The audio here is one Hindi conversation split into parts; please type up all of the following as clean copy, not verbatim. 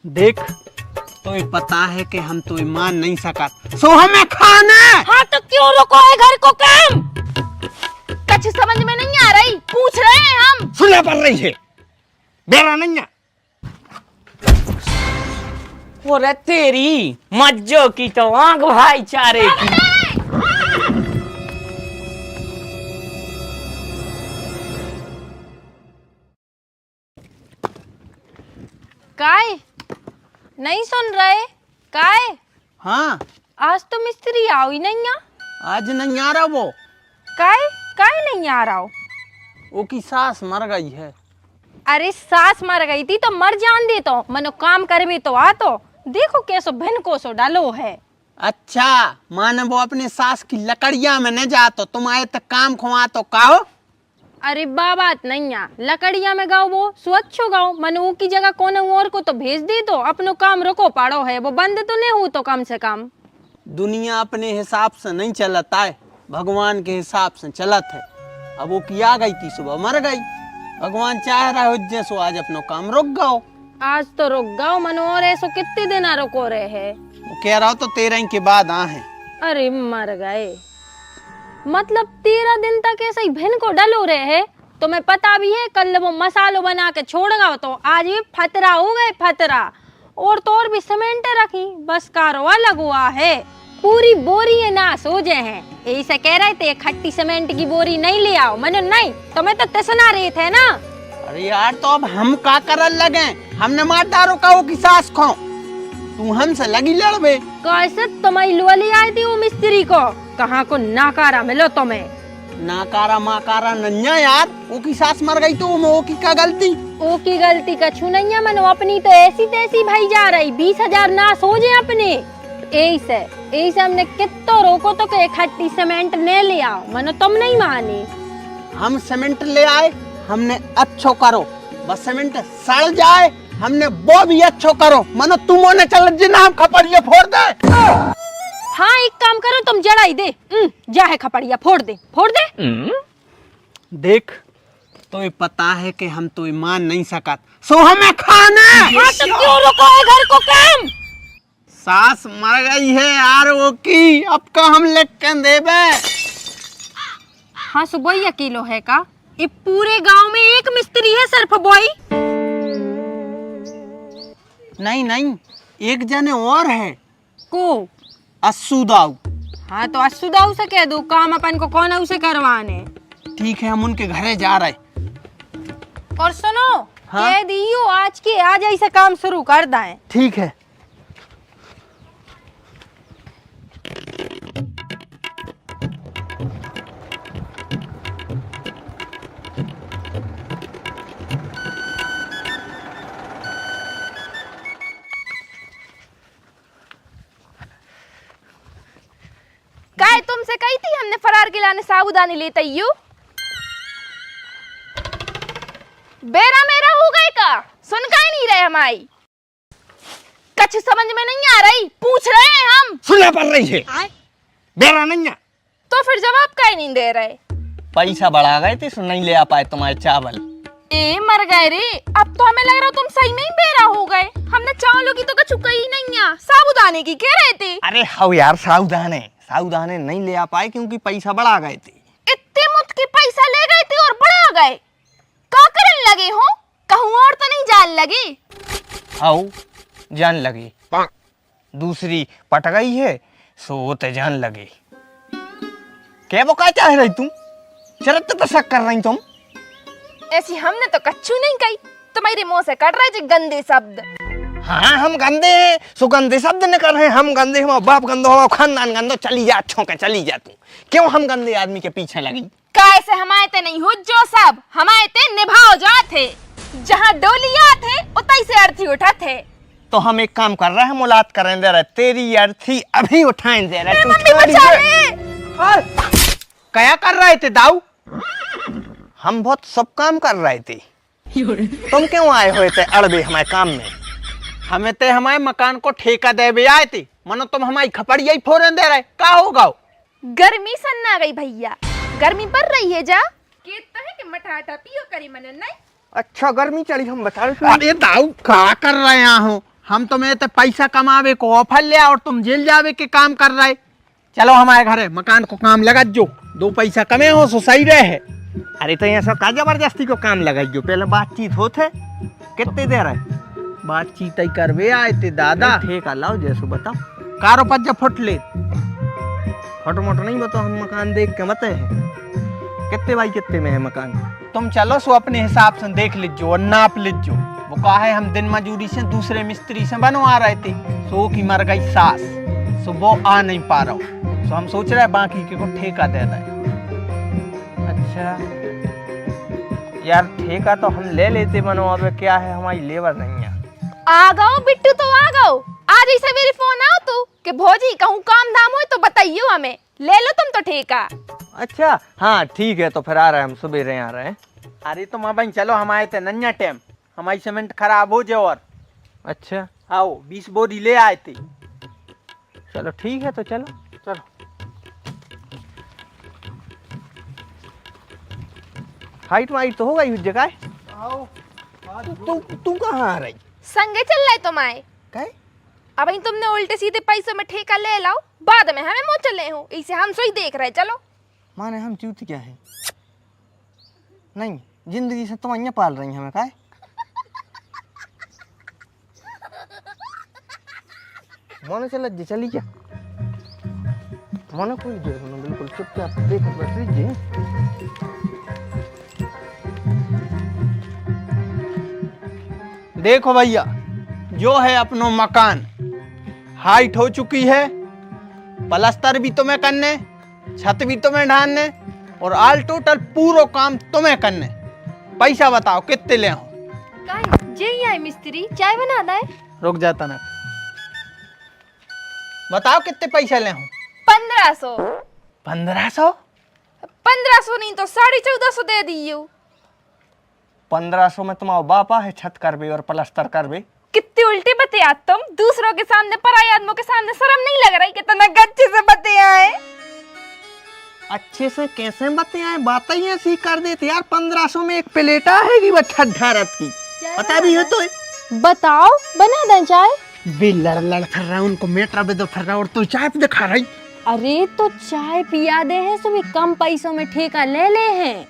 देख तो पता है कि हम तो मान नहीं सकत सो हमें खाना। हाँ तो क्यों रुको है घर को काम? कुछ समझ में नहीं आ रही, पूछ रहे हैं हम। सुना पड़ रही है बेरा नहीं है। अरे तेरी मज्जो की तो आंख भाईचारे की। काय नहीं सुन रहे? काय हाँ आज तो मिस्त्री आओ ही नहीं है। आज नहीं आ रहा वो। काय काय नहीं आ रहा हो? वो की सास मर गई है। अरे सास मर गई थी तो मर जान दे, तो मनो काम करवे तो आ। तो देखो कैसो भिन को सो डालो है। अच्छा माने वो अपने सास की लकड़िया में न जा तो तुम आए तक काम खुआ तो कहो। अरे बात नहीं है, लकड़िया में गाओ वो स्वच्छ गाओ, मनु की जगह कौन और को तो भेज दे। तो अपनो काम रुको पाड़ो है, वो बंद तो नहीं हो तो कम से कम। दुनिया अपने हिसाब से नहीं चलता है, भगवान के हिसाब से चलत है। अब वो की आ गई थी सुबह मर गई, भगवान चाह रहा हो जैसो आज अपनो काम रुक गओ। आज तो रुक गओ मनु, और ऐसो कितने दिन रुको रहे है? वो कह रहा हो तो 13 के बाद आ है। अरे मर गए, मतलब 13 दिन तक ऐसे ही भिन को डलो रहे है। तुम्हें पता भी है कल वो मसालो बना के छोड़ गओ तो आज भी फतरा हो गए फतरा। और तो और भी सीमेंट रखी, बस कारवा लगवा है। पूरी बोरी नाश हो जाए हैं। यही से कह रहे थे खट्टी सीमेंट की बोरी नहीं ले आओ। मैंने नहीं, तुम्हें तो तसना रहे थे ना। अरे यार तो अब हम का करल लगे, हमने मार डारो का की सास खो, तू हमसे लगी लड़बे। कैसे तुम्हारी लोली आई थी वो मिस्त्री को, कहाँ को नाकारा मिलो तुम्हें। नाकारा माकारा नन्या यार, वो की सास मर गई तो वो की क्या गलती? ओ की गलती कछु नहीं है मनो, अपनी तो ऐसी तैसी भाई जा रही। 20,000 नाश हो जाए अपने। यही से हमने कितो रोको तो के खट्टी सीमेंट ने ले आओ, मनो तुम नहीं माने। हम सीमेंट ले आए, हमने अच्छो करो, बस सीमेंट सड़ जाए हमने वो भी अच्छो करो। मनो तुम ने चल जिना हम खपड़िया फोड़ दे। हाँ एक काम करो, तुम जड़ाई दे जा है खपड़िया फोड़ दे फोड़ दे। देख तो पता है कि हम तो मान नहीं सकत सो हमें खाना। हाँ तो क्यों रुको है घर को काम? सास मर गई है यार वो की, अब का हम लिख के देबे। हाँ सुबह किलो है का? ये पूरे गांव में एक मिस्त्री है सिर्फ बॉय? नहीं नहीं एक जने और है को अस्सू दाऊ। हाँ तो अस्सू दाऊ से कह दो काम अपन को कौन है उसे करवाने। ठीक है हम उनके घरे जा रहे। और सुनो हाँ? कह दियो आज के आज ऐसा काम शुरू कर दाएं। ठीक है। काय तुमसे कही थी हमने फरार के लाने साबुदाने लेते यू? बेरा मेरा हो गए का सुन का ही नहीं रहे हमारी। कुछ समझ में नहीं आ रही, पूछ रहे हैं हम। सुना पड़ रही है बेरा नहीं है। तो फिर जवाब का ही नहीं दे रहे। पैसा बढ़ा गए थे, नहीं ले आ पाए तुम्हारे चावल। ए मर गए रे, अब तो हमें लग रहा तुम सही में ही बेरा हो गए। हमने चावलों की तो कछु कही नहीं है, साबुदाने की कह रहे थे। अरे हाँ यार साबुदाने नहीं ले आ पाए क्योंकि पैसा बढ़ा गए थे। इतने मुफ्त के पैसा ले गए थे और बढ़ा गए, क्या करने लगे हो? कहूँ और तो नहीं जान लगे? आओ जान लगी, दूसरी पट गई है सो ते जान लगे। क्या वो क्या चाह रही तुम? शरत तो शक कर रही तुम। ऐसी हमने तो कच्चू नहीं कही, तुम्हारे मुंह से कट रहे थे गंदे शब्द। हाँ हम गंदे हैं सो गंदे शब्द न कर रहे हैं। हम गंदे, हमारा बाप गंदो, हमारा खानदान गंदो। चली जा अच्छों के चली जा तू, क्यों हम गंदे आदमी के पीछे लगी? कैसे हमारे ते नहीं हो जो सब हमारे ते निभाओ जा थे। जहाँ डोलिया थे उतई से अर्थी उठा थे। तो हम एक काम कर रहे हैं, मुलाकात करें दे रहे, तेरी अर्थी अभी उठाएं दे रहे। मम्मी बचा ले। क्या कर रहे थे दाऊ? हम बहुत सब काम कर रहे थे, तुम क्यों आए हुए थे अड़बे हमारे काम में? हमें ते हमारे मकान को ठेका दे भी आए थे, मनो तुम हमारी खपड़िया ही फोड़न दे रहे। क्या होगा? गर्मी सन्ना गई भैया, गर्मी पड़ रही है जा के तहे के मठाटा पियो करी मन नहीं। अच्छा गर्मी चली हम बता रहे। अरे दाऊ क्या कर रहे हैं? हम तुम्हें तो पैसा कमावे को ऑफर लिया और तुम जेल जावे के काम कर रहे। चलो हमारे घर है, मकान को काम लगा जो 2 पैसा कमे हो सो सही रहे। अरे तो यहाँ सब का जबरदस्ती को काम लगाइयो, पहले बातचीत होते कितने देर है बातचीत ही करवे आए थे दादा। ठेका लाओ जैसो बताओ कारो पज्जा फुट ले फट मोट नहीं बताओ, हम मकान देख के मत है कितने भाई कितने में है मकान। तुम चलो सो अपने हिसाब से देख लीजिए और नाप लीजिए। वो कहा है हम दिन मजूरी से दूसरे मिस्त्री से बनवा रहे थे, सो की मर गई सास, सो वो आ नहीं पा रहा हूँ, सो हम सोच रहे हैं बाकी के को ठेका दे दें। अच्छा यार ठेका तो हम ले लेते बनवावे, क्या है हमारी लेबर नहीं है। आ गओ बिट्टू तो आ गओ। आज ही सवेरे फोन आओ तू कि भौजी कहूँ काम धाम हो तो बताइयो हमें, ले लो तुम तो ठेका। अच्छा हाँ ठीक है, तो फिर आ रहे हैं हम सवेरे आ रहे हैं। अरे तो माँ बहन चलो हम आए थे नन्या टाइम, हमारी सीमेंट खराब हो जाए और अच्छा आओ 20 बोरी ले आए थे। चलो ठीक है तो चलो चलो। हाइट वाइट तो होगा ही उस जगह। तू कहाँ आ रही? संगे चल रहे तुम आए कहे? अब ही तुमने उल्टे सीधे पैसों में ठेका ले लाओ, बाद में हमें मुँह चले हो, इसे हम सोई देख रहे। चलो माने हम चूत क्या है? नहीं जिंदगी से तुम अन्य पाल रही हमें का? मानो चल जी चली क्या मानो कोई जो बिल्कुल चुपचाप देख बैठ लीजिए। देखो भैया जो है अपनो मकान हाइट हो चुकी है, प्लास्टर भी तुम्हें करने, छत भी तुम्हें ढालने और ऑल टोटल पूरा काम तुम्हें करने। पैसा बताओ कितने ले आओ? जे आई मिस्त्री चाय बना दे। रुक जाता ना, बताओ कितने पैसा ले आओ? 1500। 1500? 1500 नहीं तो 1450 दे दियो। 1500 में तुम्हारा बापा है छत करबे और प्लास्टर करबे? कितने उल्टे बतिया तुम, दूसरों के सामने पराई आदमियों के सामने शर्म नहीं लग रही? कितना गच्चे से बतिया है। अच्छे से कैसे बतियाए, बातें ही ऐसी कर देते यार। 1500 में एक प्लेटा है कि वो छत ढारत की पता भी हो तो बताओ बना दें चाय? वे लड़ लड़ कर रहा है, उनको मेट्रा पे तो फर रहा और तू चाय पे दिखा रही। अरे तो चाय पिया दे है, सो भी कम पैसों में ठेका ले ले हैं।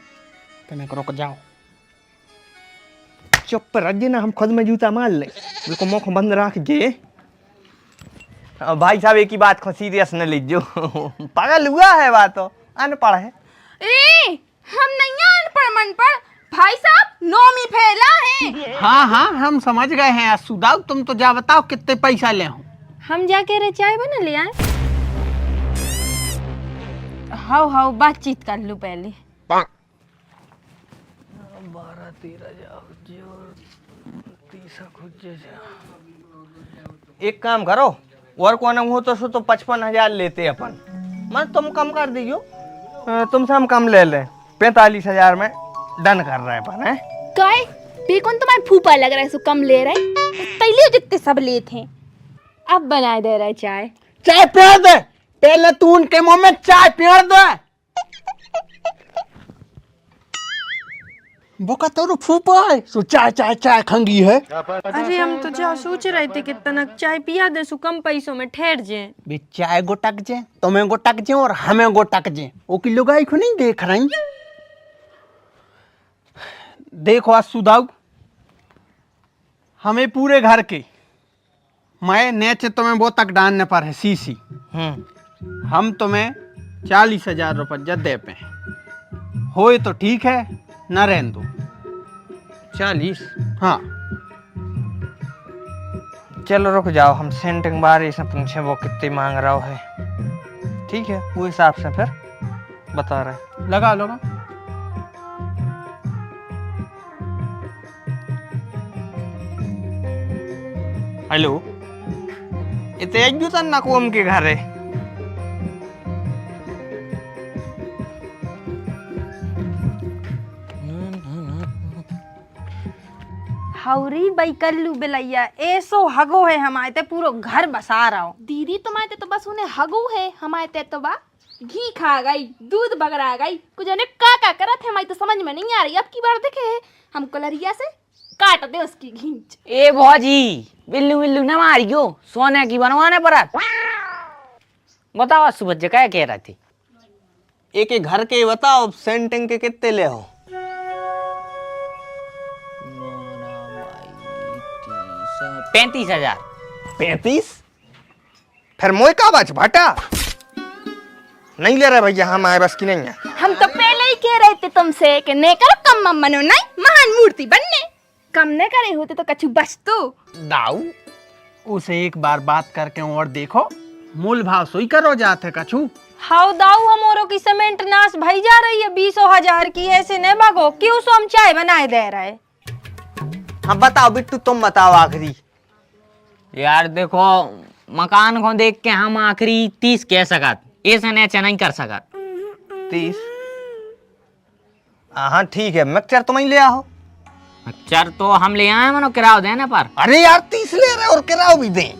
तने रुक जाओ, चुप रहिए ना, हम खुद में जूता मार ले, बिल्कुल मुख बंद रख जे। भाई साहब एक ही बात को सीरियस न लीजियो, पागल हुआ है बात तो अनपढ़ है। ए, हम नहीं है अनपढ़ मनपढ़, भाई साहब नौमी फैला है। हाँ हाँ हम समझ गए हैं। सुदाऊ तुम तो जा बताओ कितने पैसा ले आऊं? हम जाके रे चाय बना ले आए। हाउ हाउ बातचीत कर लूं पहले। 12 13 जाओ जो 30 खुद एक काम करो और कौन हो तो 55,000 लेते अपन, मैं तुम कम कर दीजियो, तुमसे हम कम ले ले। 45,000 में डन कर रहे अपन है। काय बेकौन तुम्हारे फूफा लग रहा है, सो कम ले रहे पहले जितने सब ले थे। अब बनाए दे रहे चाय। चाय पिया दे, पहले तू उनके मुंह में चाय पिया दे। वो का तो फूफा है, सो चाय चाय चाय खंगी है। अरे हम तो जा सोच रहे थे कि तनक चाय पिया दे, सो कम पैसों में ठहर जाए। भी चाय गोटक जे, तुम्हें गोटक जे और हमें गोटक जे, वो की लुगाई को नहीं देख रही। देखो आज सुदाऊ हमें पूरे घर के मैं नेचे तुम्हें वो तक डालने पर है सीसी। हम तुम्हें 40,000 रुपये दे पे होए तो ठीक है, न रहने दो। 40? हाँ चलो रुक जाओ, हम सेंटिंग बारे से पूछे वो कितनी मांग रहा है, ठीक है वो हिसाब से फिर बता रहे। लगा लगा हेलो इतने एक जूता नकोम के घर है। हौरी बैकल्लू बेलैया ऐसो हगो है हमारे ते पूरा घर बसा रहा हूँ। दीदी तुम्हारे तो बस उन्हें हगू है, हमारे तो बा घी खा गई, दूध बगड़ा गई, कुछ उन्हें का करा थे, हमारी तो समझ में नहीं आ रही। अब की बार देखे हम कलरिया से काट दे उसकी घींच। ए भौजी बिल्लू बिल्लू न मारियो, सोने की बनवाने पर बताओ सुबह क्या कह रहे थे? एक एक घर के बताओ सेंटिंग के कितने ले हो? 35,000। 35? फिर मोए का बच भटा नहीं ले रहे भैया, हम आए बस की नहीं है। हम तो पहले ही कह रहे थे तुमसे कि ने करो कम मम बनो, नहीं महान मूर्ति बनने कम ने करे होते तो कछु बच तो। दाऊ उसे एक बार बात करके और देखो, मूल भाव सोई करो जाते कछु। हाउ दाऊ हमारो की सीमेंट नाश भई जा रही है 20,000 की, ऐसे न भागो क्यों सो हम चाय बनाए दे रहे। हाँ बताओ बिट्टू, तुम बताओ आखिरी। यार देखो मकान को देख के हम आखिरी 30 कह सकत, ऐसे नेचा नहीं कर सकत। 30? हाँ ठीक है, मिक्सचर तुम ही ले आओ। मिक्सचर तो हम ले आए मनो किराया देने पर। अरे यार 30 ले रहे और किराया भी दें।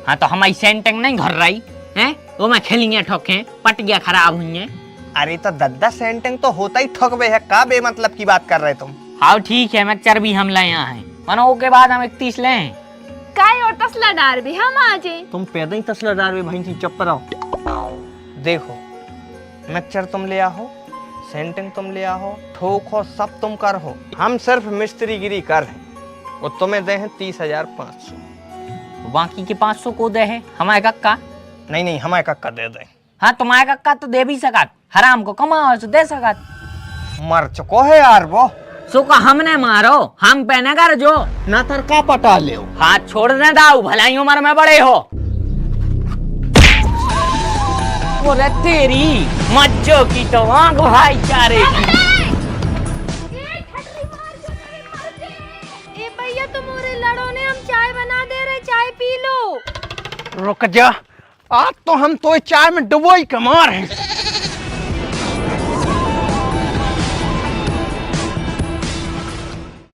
हाँ तो हमारी सेंटिंग नहीं घर रही है, वो मैं खेलिए ठोके पटिया खराब हुई। अरे तो 10 सेंटिंग तो होता ही ठोकबे है, का बे मतलब की बात कर रहे तुम? हाँ ठीक है, मिक्सचर भी हम ले आए मनो के बाद हम 31 ले। काय और तसला डार भी हम आजे। तुम पैदा ही तसला डाल भाई थी, चुप रहो। देखो मिक्सचर तुम ले आओ, सेंटिंग तुम ले आओ, ठोको सब तुम कर हो, हम सिर्फ मिस्त्रीगिरी कर हैं। वो तुम्हें दे हैं 30,500। बाकी के 500 को दे है हमारे कक्का। नहीं हमारे कक्का दे दें। हाँ तुम्हारे कक्का तो दे भी सकत, हराम को कमाओ तो दे सकत। मर चुको है यार वो। सो का हमने मारो, हम पहने कर जो ना तर का पटा ले। हाथ छोड़ दे दाऊ, भलाई उम्र में बड़े हो। बोले तेरी मज्जो की तो आंख भाईचारे की। ए भैया तुम और लड़ो ने, हम चाय बना दे रहे, चाय पी लो। रुक जा, आज तो हम तो चाय में डुबोई कमार हैं।